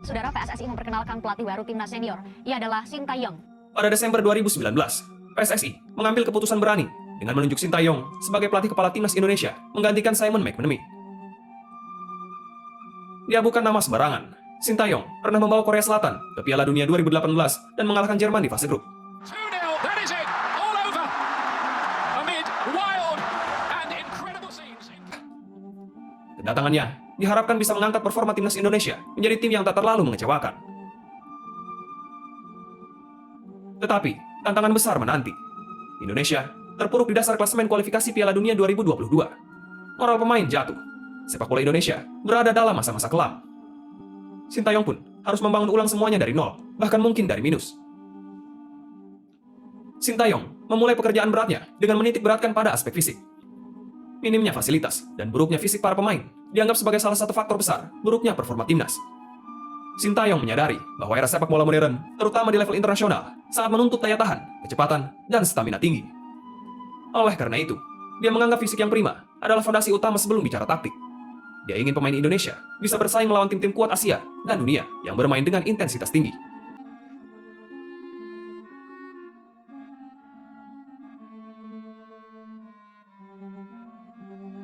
Saudara, PSSI memperkenalkan pelatih baru timnas senior. Ia adalah Sintayong. Pada Desember 2019, PSSI mengambil keputusan berani dengan menunjuk Sintayong sebagai pelatih kepala timnas Indonesia menggantikan Simon McManamy. Dia bukan nama sembarangan. Sintayong pernah membawa Korea Selatan ke Piala Dunia 2018 dan mengalahkan Jerman di fase grup. 2-0, that is it, all over. Amid wild and incredible scenes. Kedatangannya diharapkan bisa mengangkat performa timnas Indonesia menjadi tim yang tak terlalu mengecewakan. Tetapi, tantangan besar menanti. Indonesia terpuruk di dasar klasemen kualifikasi Piala Dunia 2022. Moral pemain jatuh. Sepak bola Indonesia berada dalam masa-masa kelam. Sintayong pun harus membangun ulang semuanya dari nol, bahkan mungkin dari minus. Sintayong memulai pekerjaan beratnya dengan menitik beratkan pada aspek fisik. Minimnya fasilitas dan buruknya fisik para pemain dianggap sebagai salah satu faktor besar buruknya performa timnas. Sintayong menyadari bahwa era sepak bola modern, terutama di level internasional, sangat menuntut daya tahan, kecepatan, dan stamina tinggi. Oleh karena itu, dia menganggap fisik yang prima adalah fondasi utama sebelum bicara taktik. Dia ingin pemain Indonesia bisa bersaing melawan tim-tim kuat Asia dan dunia yang bermain dengan intensitas tinggi.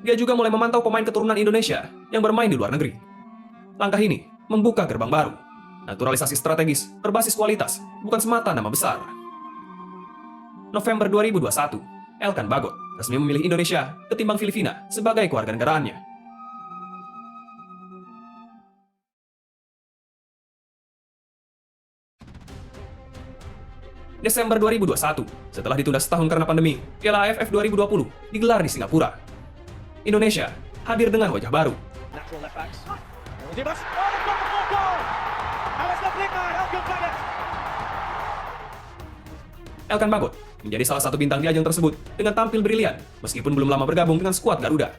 Dia juga mulai memantau pemain keturunan Indonesia yang bermain di luar negeri. Langkah ini membuka gerbang baru. Naturalisasi strategis berbasis kualitas, bukan semata nama besar. November 2021, Elkan Bagot resmi memilih Indonesia ketimbang Filipina sebagai kewarganegaraannya. Desember 2021, setelah ditunda setahun karena pandemi, Piala AFF 2020 digelar di Singapura. Indonesia hadir dengan wajah baru. Elkan Bagot menjadi salah satu bintang di ajang tersebut dengan tampil brilian meskipun belum lama bergabung dengan skuad Garuda.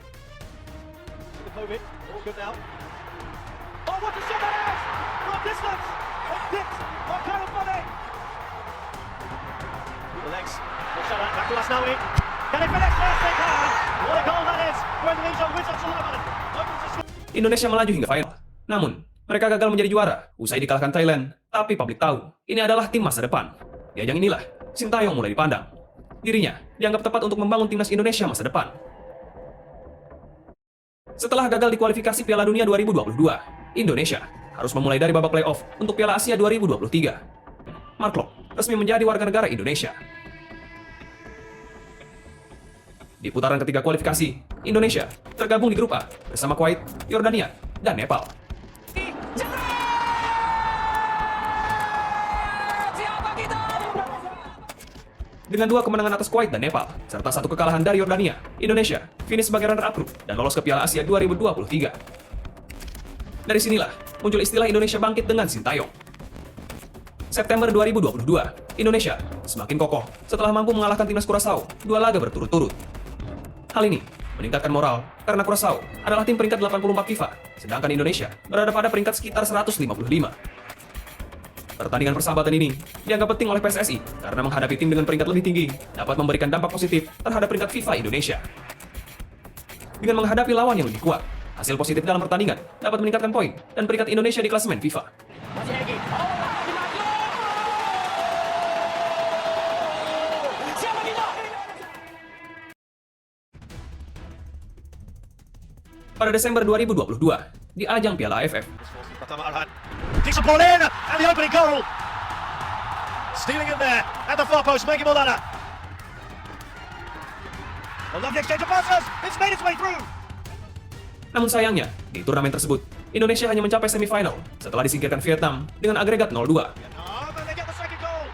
Indonesia melaju hingga final. Namun, mereka gagal menjadi juara usai dikalahkan Thailand. Tapi publik tahu, ini adalah tim masa depan. Di ajang inilah, Sintayong mulai dipandang. Dirinya dianggap tepat untuk membangun timnas Indonesia masa depan. Setelah gagal di kualifikasi Piala Dunia 2022, Indonesia harus memulai dari babak playoff untuk Piala Asia 2023. Mark Klok resmi menjadi warga negara Indonesia. Di putaran ketiga kualifikasi, Indonesia tergabung di grup A bersama Kuwait, Yordania, dan Nepal. Dengan 2 kemenangan atas Kuwait dan Nepal, serta 1 kekalahan dari Yordania, Indonesia finish sebagai runner-up grup dan lolos ke Piala Asia 2023. Dari sinilah muncul istilah Indonesia bangkit dengan Sintayong. September 2022, Indonesia semakin kokoh setelah mampu mengalahkan timnas Curaçao 2 laga berturut-turut. Hal ini meningkatkan moral karena Curaçao adalah tim peringkat 84 FIFA, sedangkan Indonesia berada pada peringkat sekitar 155. Pertandingan persahabatan ini dianggap penting oleh PSSI karena menghadapi tim dengan peringkat lebih tinggi dapat memberikan dampak positif terhadap peringkat FIFA Indonesia. Dengan menghadapi lawan yang lebih kuat, hasil positif dalam pertandingan dapat meningkatkan poin dan peringkat Indonesia di klasemen FIFA. Pada Desember 2022, di ajang Piala AFF, Kicks the ball in, and the opening goal. Stealing it there, at the far post, Maggie Molana. A lovely exchange of passes, it's made its way through. namun sayangnya, di turnamen tersebut, Indonesia hanya mencapai semifinal setelah disingkirkan Vietnam dengan agregat 0-2. And they get the second goal.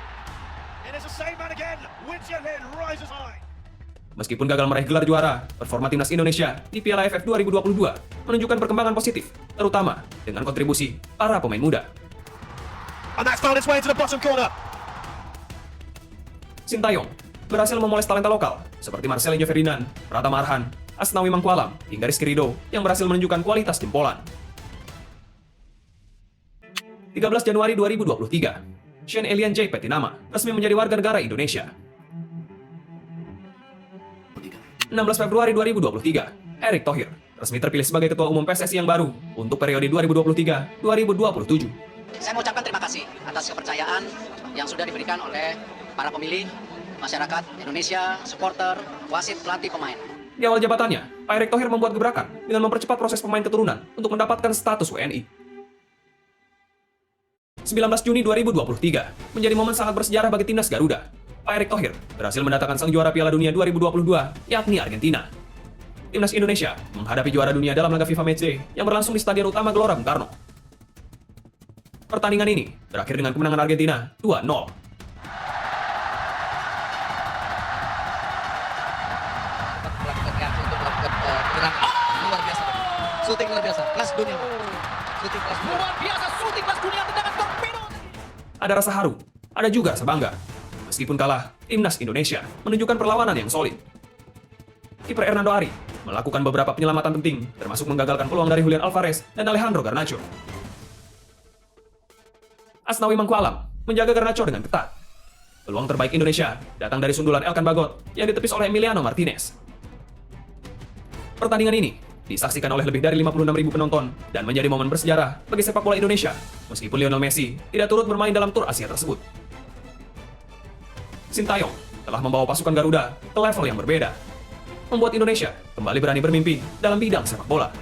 It is the same man again, Win Jianlian rises high. Meskipun gagal meraih gelar juara, performa timnas Indonesia di Piala AFF 2022 menunjukkan perkembangan positif, terutama dengan kontribusi para pemain muda. And that's found its way into the bottom corner. Sintayong berhasil memoles talenta lokal seperti Marcelinho Ferdinand, Pratama Arhan, Asnawi Mangkualam, hingga Rizky Ridho yang berhasil menunjukkan kualitas jempolan. 13 Januari 2023, Shane Elian J. Petinama resmi menjadi warga negara Indonesia. 16 Februari 2023, Erick Thohir resmi terpilih sebagai Ketua Umum PSSI yang baru untuk periode 2023-2027. Saya mengucapkan terima kasih atas kepercayaan yang sudah diberikan oleh para pemilih, masyarakat Indonesia, supporter, wasit, pelatih, pemain. Di awal jabatannya, Pak Erick Thohir membuat gebrakan dengan mempercepat proses pemain keturunan untuk mendapatkan status WNI. 19 Juni 2023 menjadi momen sangat bersejarah bagi timnas Garuda. Pak Erick Thohir berhasil mendatangkan sang juara Piala Dunia 2022, yakni Argentina. Timnas Indonesia menghadapi juara dunia dalam laga FIFA Matchday yang berlangsung di Stadion Utama Gelora Bung Karno. Pertandingan ini berakhir dengan kemenangan Argentina 2-0. Luar biasa. Shooting luar biasa. Kelas dunia. Shooting kelas dunia. Luar biasa, shooting kelas dunia, tendangan torpedo. Ada rasa haru, ada juga rasa bangga. Meskipun kalah, timnas Indonesia menunjukkan perlawanan yang solid. Kiper Hernando Ari melakukan beberapa penyelamatan penting, termasuk menggagalkan peluang dari Julian Alvarez dan Alejandro Garnacho. Asnawi Mangkualam menjaga Garnacho dengan ketat. Peluang terbaik Indonesia datang dari sundulan Elkan Bagot yang ditepis oleh Emiliano Martinez. Pertandingan ini disaksikan oleh lebih dari 56.000 penonton dan menjadi momen bersejarah bagi sepak bola Indonesia, meskipun Lionel Messi tidak turut bermain dalam tur Asia tersebut. Sintayong telah membawa pasukan Garuda ke level yang berbeda, membuat Indonesia kembali berani bermimpi dalam bidang sepak bola.